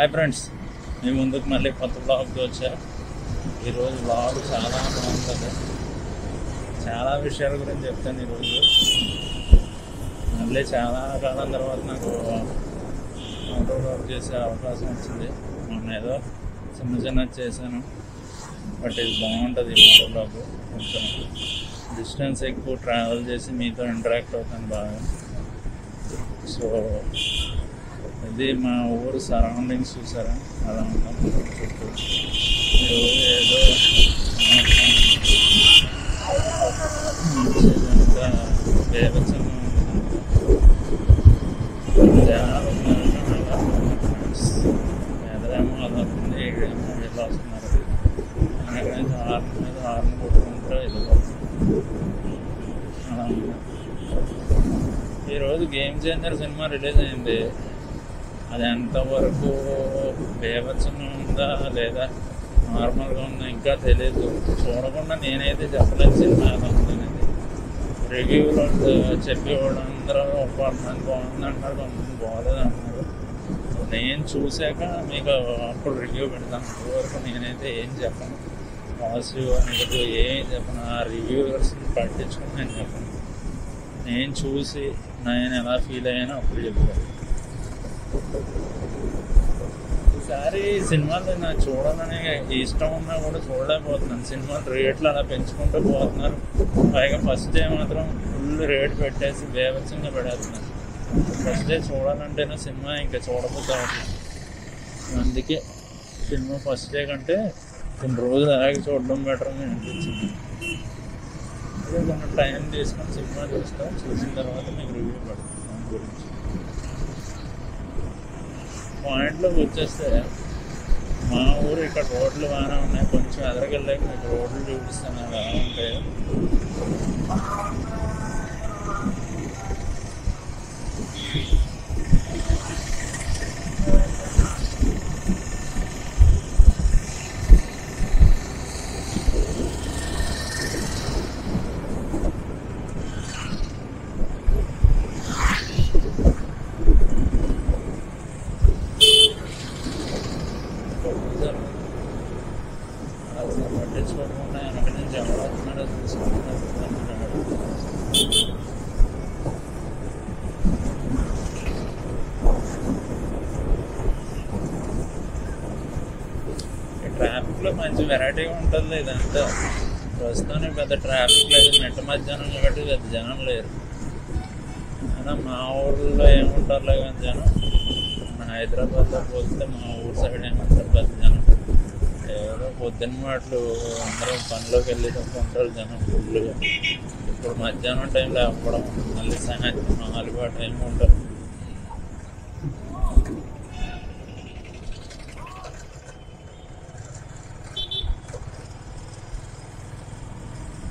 Hi friends, మీ ముందుకు మళ్ళీ కొత్త బ్లాగ్తో వచ్చా. ఈరోజు బ్లాగ్ చాలా బాగుంటుంది. చాలా విషయాల గురించి చెప్తాను. ఈరోజు మళ్ళీ చాలా కాలం తర్వాత నాకు అవుట్డోర్ వర్క్ చేసే అవకాశం వచ్చింది. మొన్న ఏదో చిన్న చేశాను, బట్ ఇది బాగుంటుంది. మోటో బ్లాగ్ కొంచెం డిస్టెన్స్ ఎక్కువ ట్రావెల్ చేసి మీతో ఇంటరాక్ట్ అవుతాను బాగా. సో ఇది మా ఊరు సరౌండింగ్స్ చూసారా, అలా ఉంటాం చుట్టూ. ఈరోజు ఏదో మంచిదంతా బేబచ్చంగా జనాలు ఉన్నారంటే అలా ఫ్రెండ్స్. ఎదరేమో అలా వస్తుంది, ఇక్కడేమో వీళ్ళు వస్తున్నారు. అక్కడి నుంచి హార్న్ మీద హార్న్ కొట్టుకుంటూ వెళ్ళిపోతుంది. అలా ఉంది. ఈరోజు గేమ్ చేంజర్ సినిమా రిలీజ్ అయింది. అది ఎంతవరకు బేభత్సంగా ఉందా లేదా నార్మల్గా ఉందా ఇంకా తెలియదు. చూడకుండా నేనైతే చెప్పలేను సినిమా ఎలా ఉందనేది. రివ్యూలో చెప్పేవాళ్ళు అందరూ కొంతమంది బాగుంది అంటున్నారు, కొంతమంది బాగోలేదు అంటున్నారు. నేను చూశాక మీకు అప్పుడు రివ్యూ పెడతాను. ఇప్పటివరకు నేనైతే ఏం చెప్పను, పాజిటివ్ నెగటివ్ ఏం చెప్పను. ఆ రివ్యూవర్స్ని పట్టించుకుని నేను చెప్పను. నేను చూసి నేను ఎలా ఫీల్ అయ్యానో అప్పుడు చెప్తాను. ఈసారి సినిమాలు నాకు చూడాలని ఇష్టం ఉన్నా కూడా చూడలేకపోతున్నాను. సినిమాలు రేట్లు అలా పెంచుకుంటూ పోతున్నారు. పైగా ఫస్ట్ డే మాత్రం ఫుల్ రేట్ పెట్టేసి బేభత్సంగా పెడేస్తున్నారు. ఫస్ట్ డే చూడాలంటేనే సినిమా ఇంకా చూడబోతా ఉంటుంది. అందుకే సినిమా ఫస్ట్ డే కంటే కొన్ని రోజులు అలాగే చూడడం బెటర్ అని అనిపించింది. అదే కొంచెం టైం తీసుకొని సినిమా చూస్తాను. చూసిన తర్వాత మీకు రివ్యూ పెడతాను దాని గురించి. పాయింట్లోకి వచ్చేస్తే మా ఊరు ఇక్కడ రోడ్లు బాగానే ఉన్నాయి. కొంచెం ఎదరికెళ్ళాక మీకు రోడ్లు చూపిస్తాను అవి ఎలా ఉంటాయి. పట్టించుకోకుండా వెనక నుంచి ఎవరొస్తున్నాడో చూసుకుంటున్నారు. ఈ ట్రాఫిక్లో మంచి వెరైటీగా ఉంటుంది. ఇదంతా ప్రస్తుతానికి పెద్ద ట్రాఫిక్ లేదు. నెట్ట మధ్యాహ్నం కాబట్టి పెద్ద జనం లేరు. అయినా మా ఊళ్ళో ఏముంటారులే కానీ జనం. మన హైదరాబాద్లో పోలిస్తే మా ఊరు సైడ్ ఏమంటారు పెద్ద జనం. ఏదో పొద్దున్న మాటలు అందరూ పనిలోకి వెళ్ళేటప్పుడు ఉంటారు జనం ఫుల్గా. ఇప్పుడు మధ్యాహ్నం టైంలో అవ్వడం, మళ్ళీ సాయంత్రం 4 ఆ టైం ఉంటారు.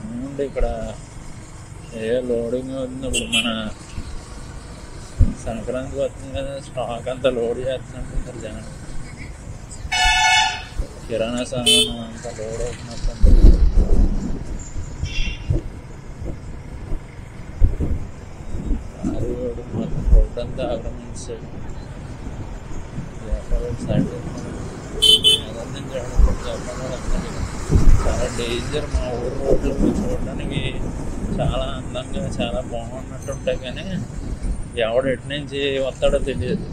ఏముంది ఇక్కడ ఏ లోడింగ్ అవుతుంది. ఇప్పుడు మన సంక్రాంతి వస్తుంది కదా, స్టాక్ అంతా లోడ్ చేస్తున్నట్టుంటారు జనం. కిరాణా సామాను అంతా లోడ్ అవుతున్నట్టు. రోడ్డు మొత్తం రోడ్ అంతా ఆక్రమించాడు. సైడ్ చాలా డేంజర్. మా ఊరు రోడ్లు చూడడానికి చాలా అందంగా చాలా బాగున్నట్టు ఉంటాయి, కానీ ఎవడు ఎటు నుంచి వస్తాడో తెలియదు.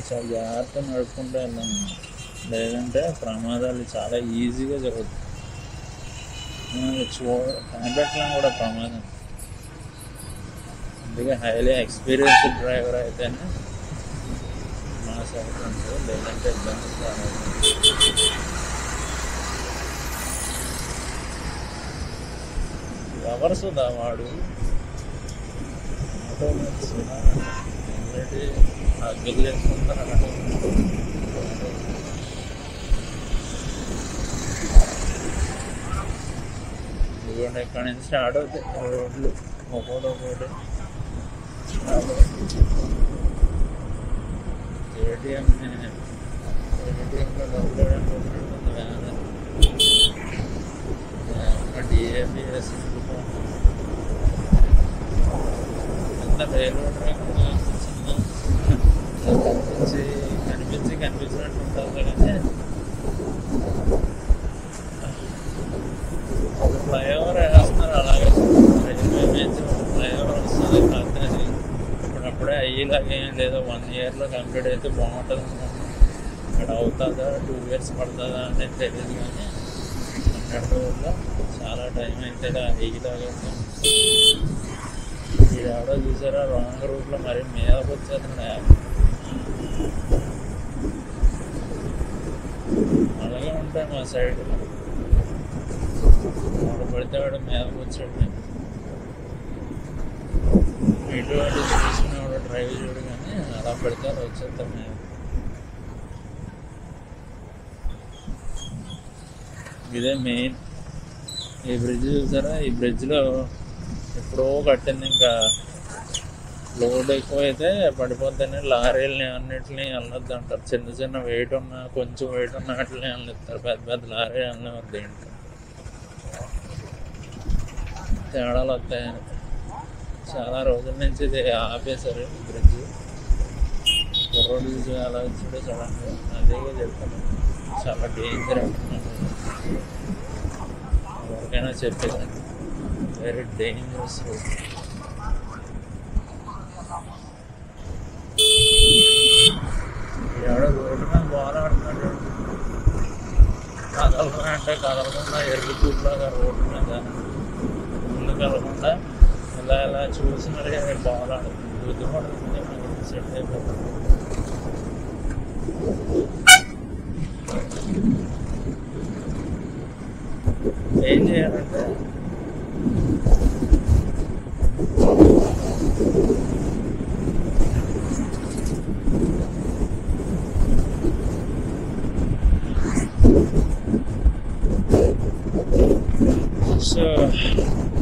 చాలా జాగ్రత్తగా నడుపుకుంటూ వెళ్ళాము, లేదంటే ప్రమాదాలు చాలా ఈజీగా జరుగుతాయి. కనిపెట్టడం కూడా ప్రమాదం. అందుకే హైలీ ఎక్స్పీరియన్స్డ్ డ్రైవర్ అయితేనే మా సైడ్ ఉంటుంది, లేదంటే ఇబ్బంది చాలా. ఎవరు సుధా వాడు ఆటోమేటిక్ సుధా ఆల్రెడీ అగ్గిలు చేసుకుంటారు. ఇదిగోండి ఇక్కడ నుంచి స్టార్ట్ అవుతాయి రోడ్లు ఒక్కోటి. ఏటీఎంలో డబ్బులు వేయడానికి వ్యాన్, డిఏపిఎస్ ఎంత రైల్వే ట్రాక్ చిన్న కనిపించినట్టు ఉంటుంది. కానీ ఫ్లైఓవర్ వేస్తున్నారు అలాగే, రైల్వే ఫ్లైఓవర్ వస్తుంది కాదు. ఇప్పుడప్పుడే అయ్యేలాగా ఏం లేదు, 1 yearలో కంప్లీట్ అయితే బాగుంటుంది అనుకుంటున్నాను. ఇక్కడ అవుతుందా 2 years పడుతుందా అనేది తెలియదు, కానీ 100 రోజుల్లో చాలా టైం అయితే అయ్యేలాగా ఉంటుంది. ఎవడో చూసారా రాంగ్ రూట్లో మరి మీదకి వచ్చేస్తున్నాడు. అలాగే ఉంటాయి మా సైడ్, వాడు పడితే వాడు మీదకి వచ్చాడు. ఇటువంటి చూసుకునేవాడు డ్రైవ్ చూడు, కానీ అలా పడితే అలా వచ్చేస్తాం మేము. ఇదే మెయిన్ ఈ బ్రిడ్జ్ చూసారా, ఈ బ్రిడ్జ్లో ఎప్పుడో కట్టింది. ఇంకా లోడ్ ఎక్కువ అయితే పడిపోతేనే లారీలని అన్నిటిని వెళ్ళొద్దు అంటారు. చిన్న చిన్న వెయిట్ ఉన్న కొంచెం వెయిట్ ఉన్న వాటిని వెళ్ళిస్తారు, పెద్ద పెద్ద లారీ వెళ్ళవద్దు. ఏంటి తేడాలు వస్తాయని చాలా రోజుల నుంచి ఇది ఆపేశారు బ్రిడ్జ్. రోడ్డు చూసి అలా వచ్చాడు సడన్గా, అదే చెప్తాను. చాలా డేంజర్ అంటున్నాను, ఎవరికైనా చెప్పేదాన్ని. Very dangerous road. ఎవడో రోడ్డు మీద బాల్ ఆడుతున్నాడు, కదలకుండా అంటే కదలకుండా ఎరుగు చూపులాగా రోడ్డు మీద ముందుకు వెళ్ళకుండా ఇలా ఇలా చూసి మరి బాల్ ఆడుతుంది. బుద్ధి పడుతుంది, మనకి సెట్ అయిపోతుంది. ఏం చేయాలంటే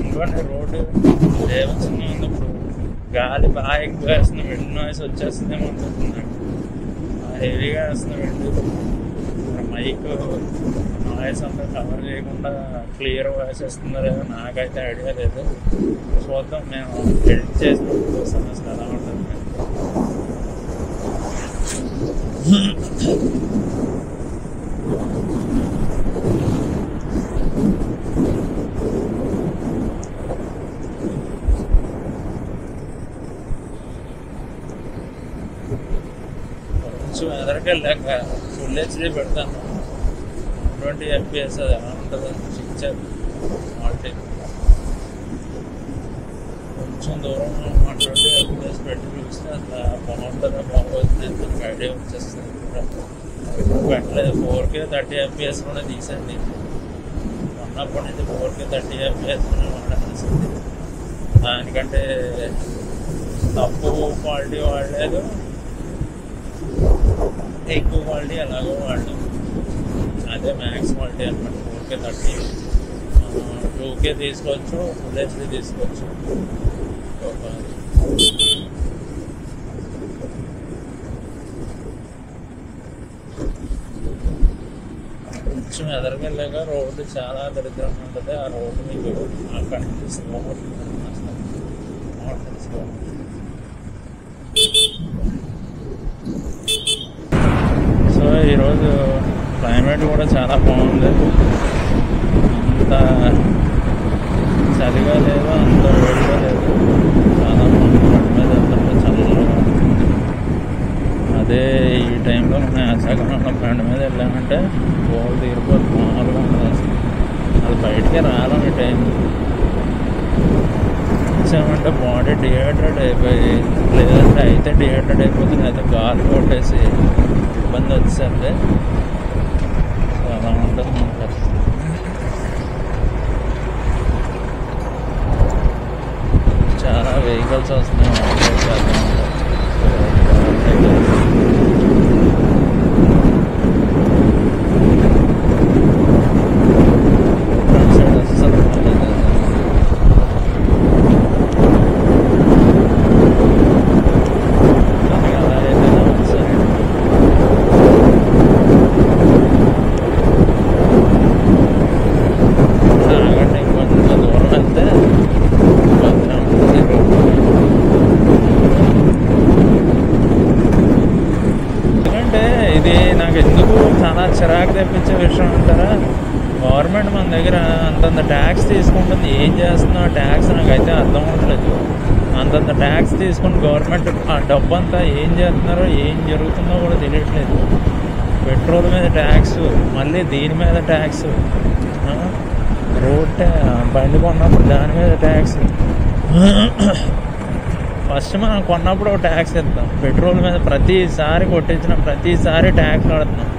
ఇవ్వండి రోడ్డు దేవస్థానం ఉన్నప్పుడు గాలి బాగా ఎక్కువ వేస్తుంది, విండ్ నాయిస్ వచ్చేస్తుందేమో అనుకుంటున్నాడు. హెవీగా వేస్తుంది విండ్. మైక్ నాయిస్ అంతా కవర్ చేయకుండా క్లియర్ వాయిస్ వస్తుందో లేదో నాకైతే ఐడియా లేదు. చూద్దాం, మేము ఎడిట్ చేసినప్పుడు చూస్తాం అసలు ఎలా ఉంటుంది. కొంచెం ఎదరికెళ్ళాక ఫుల్ హెచ్డీ పెడతాను. 20 FPS అది ఎలా ఉంటుందో పిక్చర్ క్వాలిటీ. కొంచెం దూరం 20 FPS పెట్టి చూస్తే అట్లా బాగుంటుందా బాగోతుంది అని మనకు ఐడియా వచ్చేస్తుంది. పెట్టలేదు 4K 30 FPSలోనే తీసండి. ఉన్నప్పటి నుంచి 4K 30 FPSలోనే వాడాల్సింది. దానికంటే తక్కువ క్వాలిటీ వాడలేదు, ఎక్కువ క్వాలిటీ ఎలాగో వాడలేదు. అదే మ్యాక్స్ క్వాలిటీ అనమాట. 4K 30, 2K తీసుకోవచ్చు, ఫుల్ హెచ్డీ తీసుకోవచ్చు. కొంచెం ఎదరికెళ్ళాక రోడ్డు చాలా దరిద్రంగా ఉంటుంది. ఆ రోడ్డు మీకు కనిపిస్తుంది. సో ఈరోజు క్లైమేట్ కూడా చాలా బాగుంది. అంత చలిగా లేదు, అంత వేడిగా లేదు, చాలా బాగుంది. వాటి మీద వెళ్తుంటే చల్లగా. అదే ఈ టైంలో మనం అసగనంలో బండి మీద వెళ్ళామంటే గోల్ తీరిపోతే మామూలుగా ఉంటుంది. అసలు అది బయటికే రావడం ఈ టైం వచ్చామంటే బాడీ డిహైడ్రేట్ అయిపోయి, లేదంటే అయితే డిహైడ్రేట్ అయిపోతుంది, అయితే గాలి కొట్టేసి ఇబ్బంది వచ్చేసరికి అలా ఉంటుంది మన పరిస్థితి. చాలా వెహికల్స్ వస్తున్నాయి. అంటారా, గవర్నమెంట్ మన దగ్గర అంతంత ట్యాక్స్ తీసుకుంటుంది. ఏం చేస్తుందో ఆ ట్యాక్స్ నాకైతే అర్థం అవ్వట్లేదు. అంతంత ట్యాక్స్ తీసుకుని గవర్నమెంట్ ఆ డబ్బు అంతా ఏం చేస్తున్నారో ఏం జరుగుతుందో కూడా తెలియట్లేదు. పెట్రోల్ మీద ట్యాక్స్, మళ్ళీ దీని మీద ట్యాక్స్, రోడ్ బండి కొన్నప్పుడు దాని మీద ట్యాక్స్. ఫస్ట్ మనం కొన్నప్పుడు ఒక ట్యాక్స్ ఇస్తాం, పెట్రోల్ మీద ప్రతిసారి కొట్టించిన ప్రతిసారి ట్యాక్స్ కడుతున్నాం.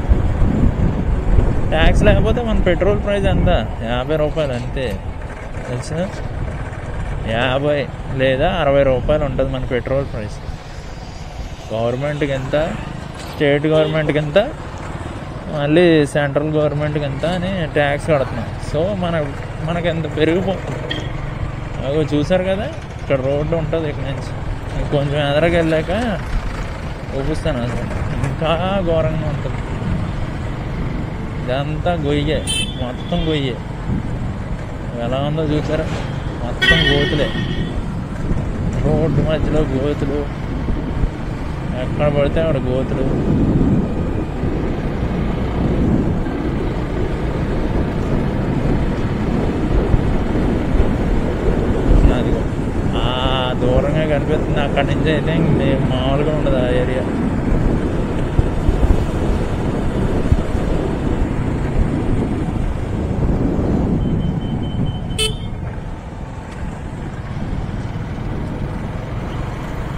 ట్యాక్స్ లేకపోతే మన పెట్రోల్ ప్రైస్ ఎంత, 50 రూపాయలు అంతే తెలుసా. 50 లేదా 60 రూపాయలు ఉంటుంది మన పెట్రోల్ ప్రైస్. గవర్నమెంట్కి ఎంత, స్టేట్ గవర్నమెంట్కి ఎంత, మళ్ళీ సెంట్రల్ గవర్నమెంట్కి ఎంత అని ట్యాక్స్ కడుతున్నాం. సో మనకి ఎంత పెరిగిపోతుంది. అగో చూసారు కదా, ఇక్కడ రోడ్డు ఉంటుంది. ఇక్కడ నుంచి కొంచెం ఎదరకి వెళ్ళాక చూపిస్తాను. అసలు ఇంకా ఘోరంగా ఉంటుంది. ఇదంతా గొయ్యే, మొత్తం గొయ్యే. ఎలా ఉందో చూసారా, మొత్తం గోతులే. రోడ్డు మధ్యలో గోతులు, ఎక్కడ పడితే అక్కడ గోతులు. అదిగో దూరంగా కనిపిస్తుంది. అక్కడి నుంచి అయితే మామూలుగా ఉండదు ఆ ఏరియా.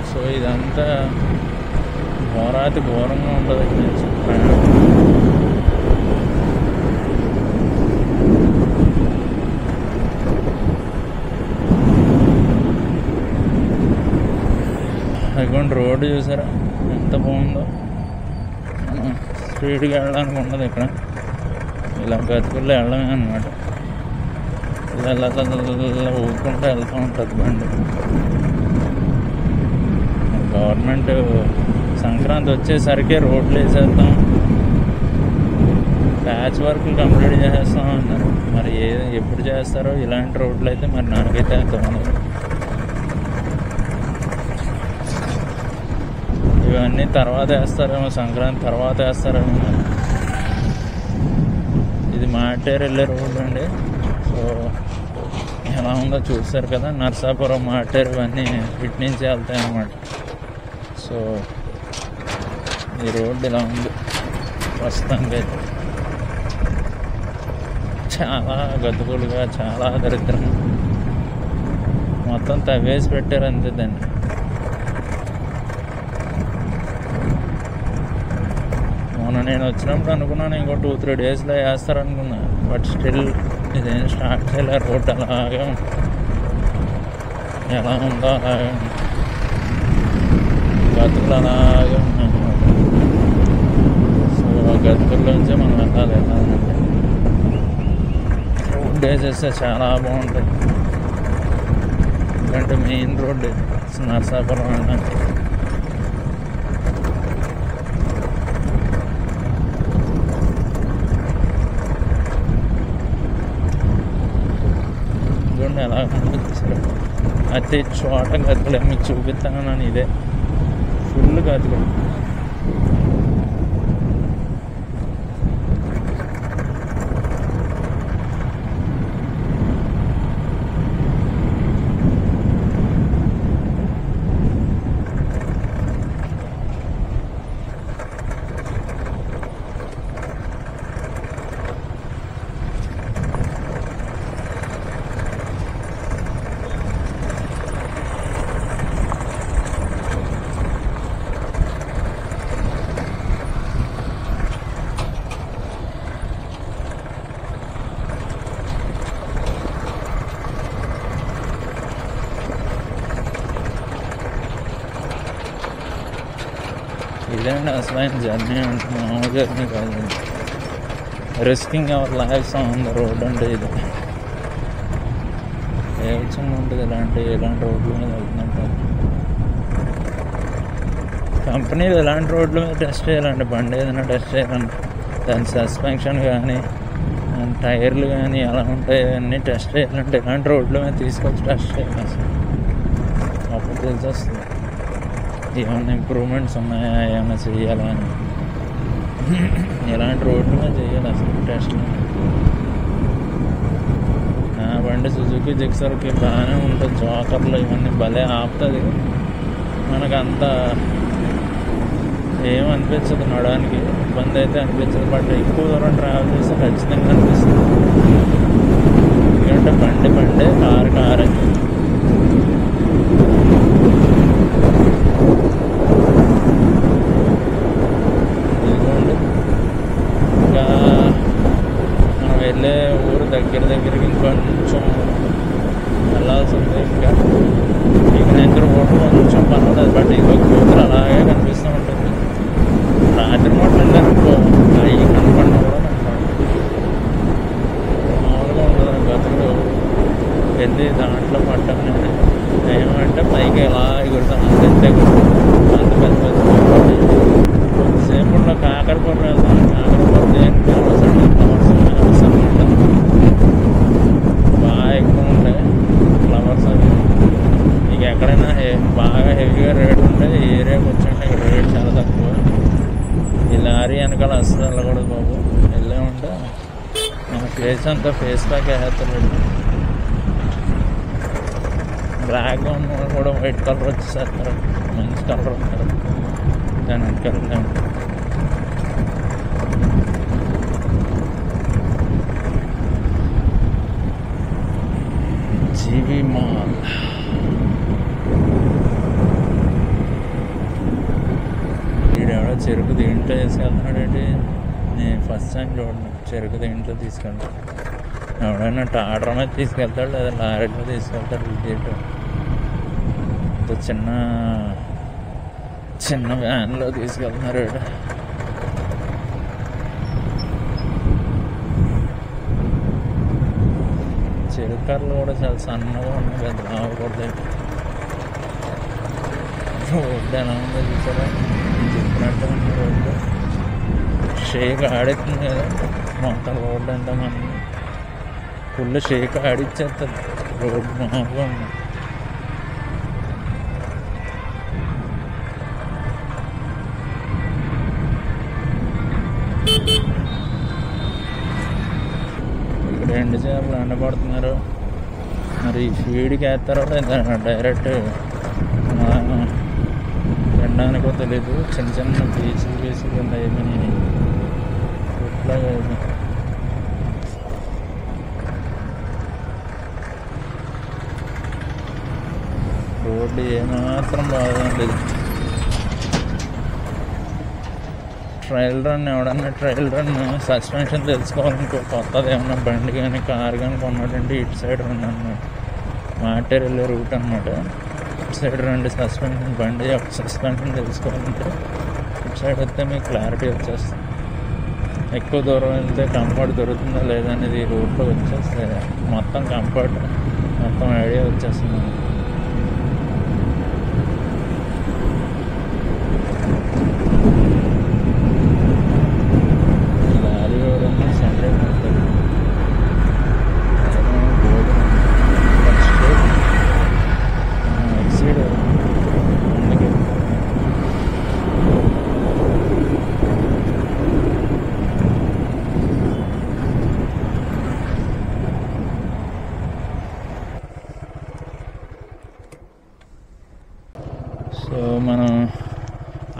సో ఇదంతా ఘోరాతి ఘోరంగా ఉంటుంది ఇక్కడ నుంచి ప్రయాణం. అదిగోండి రోడ్డు చూసారా ఎంత బాగుందో. స్పీడ్గా వెళ్ళడానికి ఉండదు ఇక్కడ, ఇలా గతుకుల్లో వెళ్ళడమే అనమాట. ఇలా ఊరుకుంటూ వెళ్తూ ఉంటుంది బండి. గవర్నమెంట్ సంక్రాంతి వచ్చేసరికి రోడ్లు వేసేద్దాం, ప్యాచ్ వర్క్లు కంప్లీట్ చేసేస్తాం అన్నారు. మరి ఎప్పుడు చేస్తారో ఇలాంటి రోడ్లు అయితే మరి నాకైతే అర్థమవుతుంది. ఇవన్నీ తర్వాత వేస్తారేమో, సంక్రాంతి తర్వాత వేస్తారేమో. ఇది మాటేరు వెళ్ళే రోడ్డు అండి. సో ఎలా ఉందో చూస్తారు కదా, నర్సాపురం, మాటేరు ఇవన్నీ ఇటు నుంచి వెళ్తాయి అన్నమాట. సో ఈ రోడ్డు ఇలా ఉంది ప్రస్తుతానికి. చాలా గతుకులుగా, చాలా దరిద్రం. మొత్తం తవ్వేసి పెట్టారు అంతే దాన్ని. మొన్న నేను వచ్చినప్పుడు అనుకున్నాను ఇంకో 2-3 డేస్లో వేస్తారనుకున్నా. బట్ స్టిల్ ఇదేం స్టార్ట్ చేయలే. రోడ్ అలాగే ఎలా ఉందో అలాగే గతుకులు అలాగే ఉన్నాయి అన్నమాట. సో ఆ గతుకుల్లోంచే మనం వెళ్ళాలంటే రోడ్ వేసేస్తే చాలా బాగుంటుంది. ఎందుకంటే మెయిన్ రోడ్డు నర్సాపురం వెళ్ళడానికి. ఎలా కనిపిస్తారు అతి చోట గతుకులే మీకు చూపిస్తాను నేను. ఇదే ఫుల్ గతుకులు. ఇదేంటి అసలైన జర్నీ అంటే మామూలు జర్నీ కాదు. Risking our lives on the road అంటే ఇది ఏ విధంగా ఉంటుంది. ఇలాంటి రోడ్ల మీద వెళ్తున్నట్టు కంపెనీలు ఇలాంటి రోడ్ల మీద టెస్ట్ చేయాలండి. బండి ఏదైనా టెస్ట్ చేయాలంటే దాని సస్పెన్షన్ కానీ టైర్లు కానీ ఎలా ఉంటాయి అన్నీ టెస్ట్ చేయాలంటే ఇలాంటి రోడ్ల మీద తీసుకొచ్చి టెస్ట్ చేయాలి. అసలు అప్పుడు తెలిసి వస్తుంది ఏమైనా ఇంప్రూవ్మెంట్స్ ఉన్నాయా, ఏమైనా చేయాలా అని. ఇలాంటి రోడ్ల మీద చేయాలి అసలు టెస్ట్లు. నా బండి సుజుకి జిక్సర్కి బాగానే ఉంటుంది, జోకర్లు ఇవన్నీ భలే ఆపుతుంది. మనకంత ఏమనిపించదు, నడవడానికి ఇబ్బంది అయితే అనిపించదు. బట్ ఎక్కువ దూరం ట్రావెల్ చేస్తే ఖచ్చితంగా అనిపిస్తుంది. ఎందుకంటే బండే కారే. ఇదిగోండి, ఇంకా మనం వెళ్ళే ఊరు దగ్గరికి ఇంకొంచెం వెళ్ళాల్సి ఉంది. ఇంకా ఇక్కడ రోడ్డు కొంచెం పర్వాలేదు, బట్ ఇంకో కూతురు అలాగే కనిపిస్తూ ఉంటుంది. రాత్రి పూట వెళ్ళారనుకో అవి కనపడినా కూడా మామూలుగా ఉండదు. గతులు వెళ్ళి దాంట్లో పడ్డాం. నేను ఏమంటే పైకి ఎలా ఎగురుతాం, అంతే అంత పెద్ద కొద్దిసేపట్లో కాకరపూర వెళ్తాం. కాకరపూర దేనికి ఫేమస్ అంటే ఫ్లవర్స్ అనమాట. బాగా ఎక్కువ ఉంటాయి ఫ్లవర్స్ అవి. మీకు ఎక్కడైనా బాగా హెవీగా రేట్ ఉంటే ఈ ఏరియాకి వచ్చండి, ఇక్కడ రేట్ చాలా తక్కువ. ఈ లారీ వెనకాల అస్సలు వెళ్ళకూడదు బాబు. వెళ్ళే ఉంటే మన ఫేస్ అంతా ఫేస్ ప్యాక్ వేస్తాడు. బ్లాక్గా ఉన్న కూడా వైట్ కలర్ వచ్చేసేస్తారు, మంచి కలర్ ఉంటారు. దాని వెనకాల జీవి మాల్. వీడెవడో చెరుకు దీంట్లో తీసుకెళ్తున్నాడేంటి? నేను ఫస్ట్ టైం చూడను చెరుకు దీంట్లో తీసుకెళ్తాను. ఎవడైనా టాటర్ మీద తీసుకెళ్తాడు, లేదా లారీలో తీసుకెళ్తాడు. విజేట్ చిన్న వ్యాన్లో తీసుకెళ్తున్నారు. చెరుకర్లు కూడా చాలా సన్నగా ఉన్నాయి, పెద్ద రావకూడదు. రోడ్డు ఎలా ఉందో చూసారా? చెప్పినట్టు ఉంది రోడ్డు. షేక్ ఆడుతుంది కదా మొత్తం రోడ్డు అంతా. మనం ఫుల్ షేక్ ఆడిచ్చేస్తుంది రోడ్డు. మామూలుగా ఉంది. ఇక్కడ ఎండు చేపలు ఎండబడుతున్నారు. మరి ఫీడ్కి వేస్తారో లేదా డైరెక్ట్ తినడానికో తెలీదు. చిన్న పీసులు ఉన్నాయి. ఏమీ ఇట్లాగా రోడ్డు ఏమాత్రం బాగుండేది. ట్రయల్ రన్ ఎవడన్నా సస్పెన్షన్ తెలుసుకోవాలనుకో, కొత్తది ఏమన్నా బండి కానీ కారు కానీ కొన్నాడంటే ఇటు సైడ్ రండి అన్నమాట. మాటేరు వెళ్ళే రూట్ అనమాట. ఇటు సైడ్ రండి, బండి సస్పెన్షన్ తెలుసుకోవాలంటే ఇటు సైడ్ వస్తే మీకు క్లారిటీ వచ్చేస్తుంది. ఎక్కువ దూరం వెళ్తే కంఫర్ట్ దొరుకుతుందా లేదా అనేది ఈ రూట్లో వచ్చేస్తే మొత్తం కంఫర్ట్, మొత్తం ఐడియా వచ్చేస్తుంది. సో మనం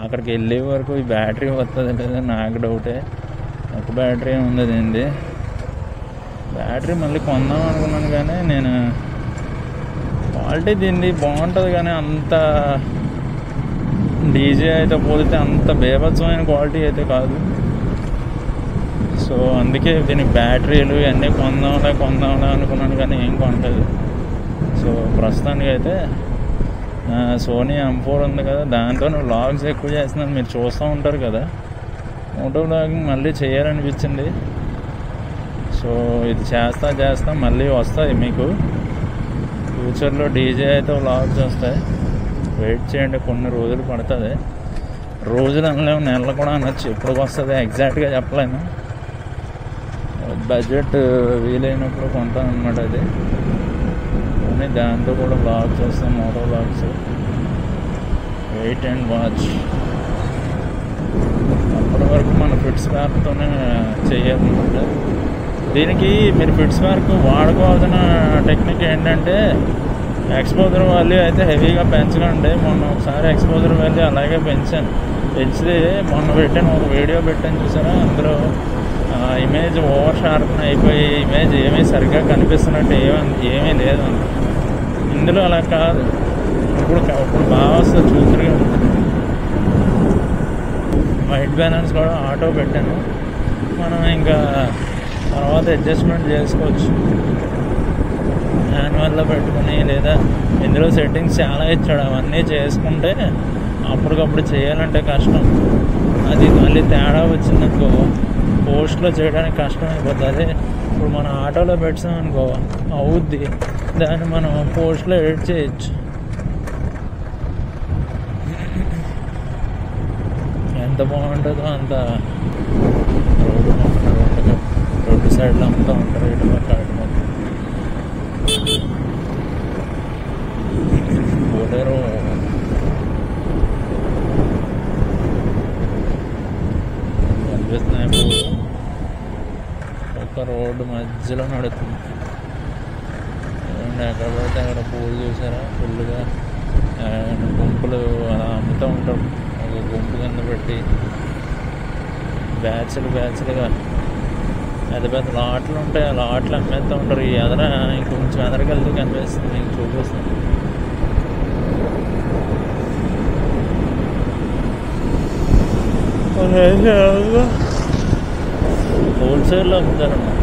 అక్కడికి వెళ్ళే వరకు ఈ బ్యాటరీ వస్తుంది లేదా నాకు డౌటే. ఒక బ్యాటరీ ఉంది దీనిది. బ్యాటరీ మళ్ళీ కొందాం అనుకున్నాను, కానీ నేను క్వాలిటీ దీనిది బాగుంటుంది, కానీ అంత డీజే అయితే పోలితే అంత బేభత్సమైన క్వాలిటీ అయితే కాదు. సో అందుకే దీనికి బ్యాటరీలు ఇవన్నీ కొందాంలే అనుకున్నాను, కానీ ఏం కొనలేదు. సో ప్రస్తుతానికి అయితే సోనీ M4 ఉంది కదా, దాంతో వ్లాగ్స్ ఎక్కువ చేస్తున్నాను. మీరు చూస్తూ ఉంటారు కదా, మోటో వ్లాగింగ్ మళ్ళీ చేయాలనిపించింది. సో ఇది చేస్తా మళ్ళీ వస్తాయి మీకు ఫ్యూచర్లో. డీజే అయితే వ్లాగ్స్ వస్తాయి, వెయిట్ చేయండి. కొన్ని రోజులు పడుతుంది. రోజులు అనలేము, నెలలు కూడా అనొచ్చు. ఎప్పుడు వస్తుంది ఎగ్జాక్ట్గా చెప్పలేను. బడ్జెట్ వీలైనప్పుడు కొంటాను అనమాట. అది కానీ దాంతో కూడా వ్లాగ్స్ వస్తాం, moto vlogs. Wait and watch. అప్పటి వరకు మన ఫిట్స్ స్పార్క్తోనే చేయాలన్నమాట. దీనికి మీరు ఫిట్స్ స్పార్క్ వాడుకోవాల్సిన టెక్నిక్ ఏంటంటే ఎక్స్పోజర్ వాల్యూ అయితే హెవీగా పెంచకండి. మొన్న ఒకసారి ఎక్స్పోజర్ వాల్యూ అలాగే పెంచితే మొన్న పెట్టాను, ఒక వీడియో పెట్టాను చూసారా, అందులో ఇమేజ్ ఓవర్ షార్ప్న్ అయిపోయి ఇమేజ్ ఏమీ సరిగ్గా కనిపిస్తున్నట్టు ఏమీ లేదు. ఇందులో అలా కాదు, ఇప్పుడు బాగా వస్తుంది చూతురుగా. వైట్ బ్యాలెన్స్ కూడా ఆటో పెట్టాను, మనం ఇంకా తర్వాత అడ్జస్ట్మెంట్ చేసుకోవచ్చు. మాన్యువల్లో పెట్టుకుని లేదా ఇందులో సెట్టింగ్స్ చాలా ఇచ్చాడు, అవన్నీ చేసుకుంటే అప్పటికప్పుడు చేయాలంటే కష్టం. అది మళ్ళీ తేడా వచ్చిందనుకో పోస్ట్లో చేయడానికి కష్టం అయిపోతుంది. అదే ఇప్పుడు మనం ఆటోలో పెట్టామనుకో అవుద్ది, దాన్ని మనం పోస్ట్లో ఎడిట్ చేయొచ్చు. ఎంత బాగుంటుందో అంత రోడ్డు సైడ్లో అంతా ఉంటారు, ఇటు పక్క అటు పక్క. బోలేరో కనిపిస్తున్నాయి పూలు, ఒక రోడ్డు మధ్యలో నడుస్తుంది. ఎక్కడ పడితే అక్కడ పూలు చూసారా, ఫుల్గా గుంపులు అలా అమ్ముతూ ఉంటారు. ఒక గుంపు కింద పెట్టి బ్యాచ్లుగా పెద్ద పెద్ద లాట్లు ఉంటాయి, ఆ లాట్లు అమ్మేస్తూ ఉంటారు. ఈ ఎదర ఇంకొంచెం ఎదరకెళ్తూ కనిపిస్తుంది, మీకు చూపిస్తుంది. హోల్సేల్లో అమ్ముతారన్నమాట.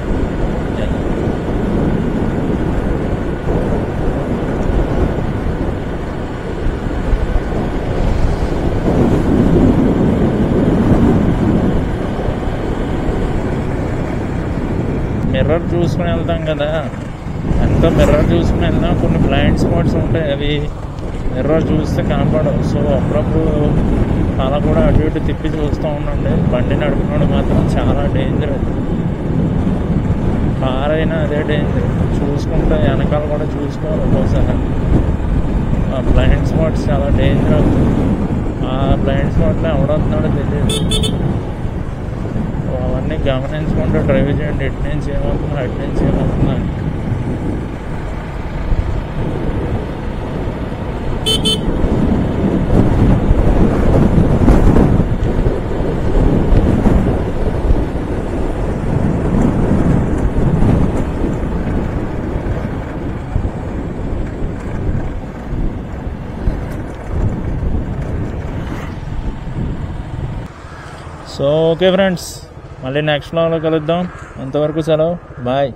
మిర్రర్ చూసుకుని వెళ్తాం కదా, ఎంతో మిర్రర్ చూసుకుని వెళ్తాం. కొన్ని బ్లైండ్ స్పాట్స్ ఉంటాయి, అవి మిర్రర్ చూస్తే కనపడవు. సో అప్పుడప్పుడు అలా కూడా అటు ఇటు తిప్పి చూస్తూ ఉండండి. బండి నడుపుతున్నాడు మాత్రం చాలా డేంజర్. కార్ అయినా అదే డేంజర్, చూసుకుంటే వెనకాల కూడా చూసుకోవాలి ఒక్కోసారి. ఆ బ్లైండ్ స్పాట్స్ చాలా డేంజర్ అవుతుంది. ఆ బ్లైండ్ స్పాట్లో ఎవడవుతున్నాడో తెలియదు. అవన్నీ గమనించుకుంటూ డ్రైవ్ చేయండి. ఇటు నుంచి ఏమవుతుందో అటు నుంచి ఏమవుతుందో. సో ఓకే ఫ్రెండ్స్, మళ్ళీ నెక్స్ట్ వ్లాగ్లో కలుద్దాం. అంతవరకు సెలవు, బాయ్.